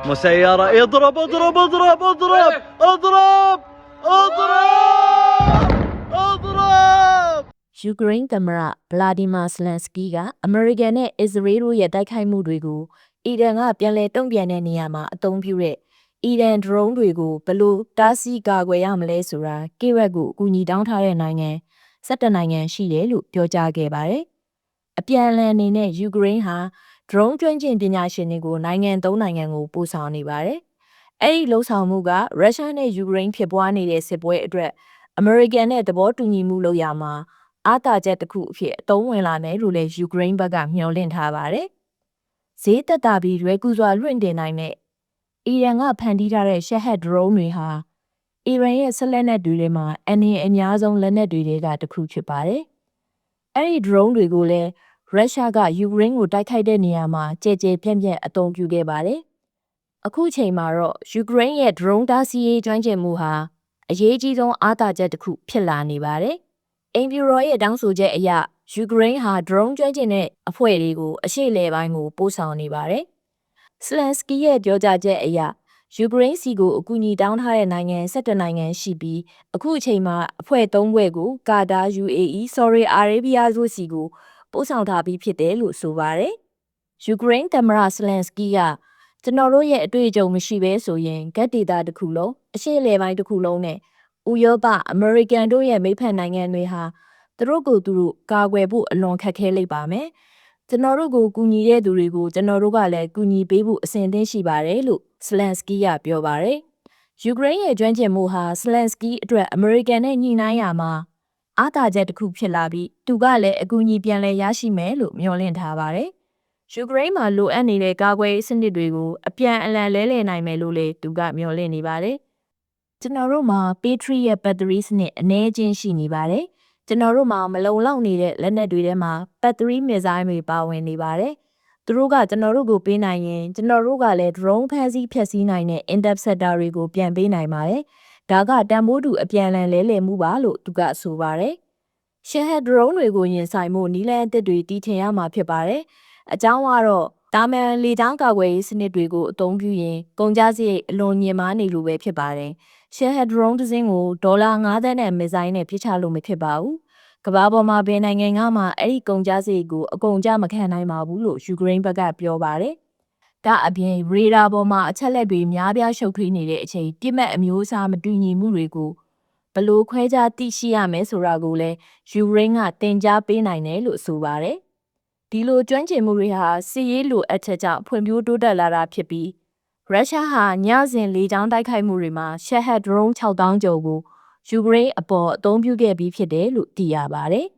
مسيرة اضرب اضرب اضرب اضرب اضرب اضرب اضرب ယူကရိန်းသမ္မတဗလာဒီမာဇလန်စကီကအမေရိကန်နဲ့အစ္စရေးတို့ရဲ့တိုက်ခိုက်မှုတွေကိုအီရန်ကပြန်လည်တုံ့ပြန်တဲ့နေရာမှာအသုံးပြုတဲ့အီရန်ဒရုန်းတွေကိုဘယ်လိုတားဆီးကာကွယ်ရမလဲဆိုတာကိရက်ကိုအကူအညီတောင်းထားတဲ့နိုင်ငံ17နိုင်ငံရှိတယ်လို့ပြောကြားခဲ့ပါတယ်။အပြန်အလှန်အနေနဲ့ယူကရိန်းဟာဒရုန်းကျွမ်းကျင်ပညာရှင်တွေကိုနိုင်ငံ3နိုင်ငံကိုပို့ဆောင်နေပါတယ်။အဲဒီလှုပ်ဆောင်မှုကရုရှားနဲ့ယူကရိန်းဖြစ်ပွားနေတဲ့စစ်ပွဲအတွက်အမေရိကန်နဲ့သဘောတူညီမှုလုပ်ရမှာအားတာချက်တစ်ခုအဖြစ်အသုံးဝင်လာမယ်လို့လည်းယူကရိန်းဘက်ကမျှော်လင့်ထားပါတယ်။ဈေးသက်သာပြီးရွယ်ကူစွာလွှင့်တင်နိုင်တဲ့အီရန်ကဖန်တီးထားတဲ့ရှက်ဟက်ဒရုန်းတွေဟာအီရန်ရဲ့ဆက်လက်နက်တွေထဲမှာအနည်းအများဆုံးလက်နက်တွေကတစ်ခုဖြစ်ပါတယ်။အဲဒီဒရုန်းတွေကိုလည်းရုရှားကယူကရိန်းကိုတိုက်ခိုက်တဲ့နေရာမှာကြဲကြဲပြန့်ပြန့်အသုံးပြုခဲ့ပါတယ်။အခုချိန်မှာတော့ယူကရိန်းရဲ့ဒရုန်းတားဆီးရေးကျွမ်းကျင်မှုဟာအရေးကြီးဆုံးအားတာချက်တစ်ခုဖြစ်လာနေပါတယ်။အိမ်ဖြူတော်ရဲ့တောင်းဆိုချက်အရယူကရိန်းဟာဒရုန်းကျွမ်းကျင်တဲ့အဖွဲ့တွေကိုအရှေ့လေပိုင်းကိုပို့ဆောင်နေပါတယ်။စလန်စကီရဲ့ပြောကြားချက်အရယူကရိန်းစီကိုအကူအညီတောင်းထားတဲ့နိုင်ငံ17နိုင်ငံရှိပြီးအခုအချိန်မှာအဖွဲ့3ဖွဲ့ကိုကာတာ UAE ဆော်ဒီအာရေဗျတို့စီကိုပို့ဆောင်ထားပြီးဖြစ်တယ်လို့ဆိုပါတယ်။ယူကရိန်းသမ္မတစလန်စကီကကျွန်တော်တို့ရဲ့အတွေ့အကြုံမရှိဘဲဆိုရင်ဂတ်ဒေတာတစ်ခုလုံးအရှေ့လေပိုင်းတစ်ခုလုံးနဲ့ဥရောပအမေရိကန်တို့ရဲ့မိဖက်နိုင်ငံတွေဟာသူတို့ကိုသူတို့ကာကွယ်ဖို့အလွန်ခက်ခဲလိမ့်ပါမယ်။ကျွန်တော်တို့ကိုကူညီတဲ့သူတွေကိုကျွန်တော်တို့ကလည်းကူညီပေးဖို့အစဉ်အသင့်ရှိပါတယ်လို့စလန်စကီကပြောပါတယ်။ယူကရိန်းရဲ့ကျွမ်းကျင်မှုဟာစလန်စကီအတွက်အမေရိကန်နဲ့ညှိနှိုင်းရမှာအားသာချက်တစ်ခုဖြစ်လာပြီးသူကလည်းအကူအညီပြန်လည်ရရှိမယ်လို့မျှော်လင့်ထားပါတယ်။ယူကရိန်းမှာလိုအပ်နေတဲ့ကာကွယ်ရေးစနစ်တွေကိုအပြန်အလှန်လဲလှယ်နိုင်မယ်လို့လည်းသူကမျှော်လင့်နေပါတယ်။ကျွန်တော်တို့မှာ Patriot ဘက်ထရီစနစ်အနည်းချင်းရှိနေပါတယ်။ကျွန်တော်တို့မှာမလုံလောက်နေတဲ့လက်နက်တွေထဲမှာဘက်ထရီမစ်ဇိုင်းတွေပါဝင်နေပါတယ်။သူတို့ကကျွန်တော်တို့ကိုပေးနိုင်ရင်ကျွန်တော်တို့ကလည်း drone ဖမ်းဆီးဖျက်ဆီးနိုင်တဲ့ interceptor တွေကိုပြန်ပေးနိုင်ပါတယ်။ဒါကတန်ဖိုးတူအပြန်အလှန်လဲလှယ်မှုပါလို့သူကဆိုပါတယ်။ရှယ်ဟက် drone တွေကိုရင်ဆိုင်မှုနီးလန်းအသစ်တွေတည်ထင်ရမှာဖြစ်ပါတယ်။အကြောင်းကတော့တာမန်လေကြောင်းကာကွယ်ရေးစနစ်တွေကိုအသုံးပြုရင်ကုန်ကျစရိတ်အလွန်မြင့်မားနေလို့ပဲဖြစ်ပါတယ်။ရှယ်ဟက် drone တစ်စင်းကိုဒေါ်လာ9သန်းနဲ့မစ်ဇိုင်းနဲ့ပြစ်ချလို့မဖြစ်ပါဘူး။ကမ္ဘာပေါ်မှာဘယ်နိုင်ငံကမှအဲ့ဒီကုန်ကျစရိတ်ကိုအကုန်ကျမခံနိုင်ပါဘူးလို့ယူကရိန်းဘက်ကပြောပါတယ်။ဒါအပြင်ရေဒါပေါ်မှာအချက်လက်တွေများပြားရှုပ်ထွေးနေတဲ့အချိန်ပြစ်မှတ်အမျိုးအစားမတူညီမှုတွေကိုဘလို့ခွဲခြားသိရှိရမယ်ဆိုတာကိုလည်းယူကရိန်းကတင် जा ပေးနိုင်တယ်လို့ဆိုပါတယ်။ဒီလိုကျွမ်းကျင်မှုတွေဟာစစ်ရေးလိုအပ်ချက်ကြောင့်ဖွံ့ဖြိုးတိုးတက်လာတာဖြစ်ပြီးရုရှားဟာညစဉ်လေကြောင်းတိုက်ခိုက်မှုတွေမှာရှက်ဟက်ဒရုန်း6000ကျော်ကိုယူကရိန်းအပေါ်အသုံးပြုခဲ့ပြီးဖြစ်တယ်လို့သိရပါတယ်။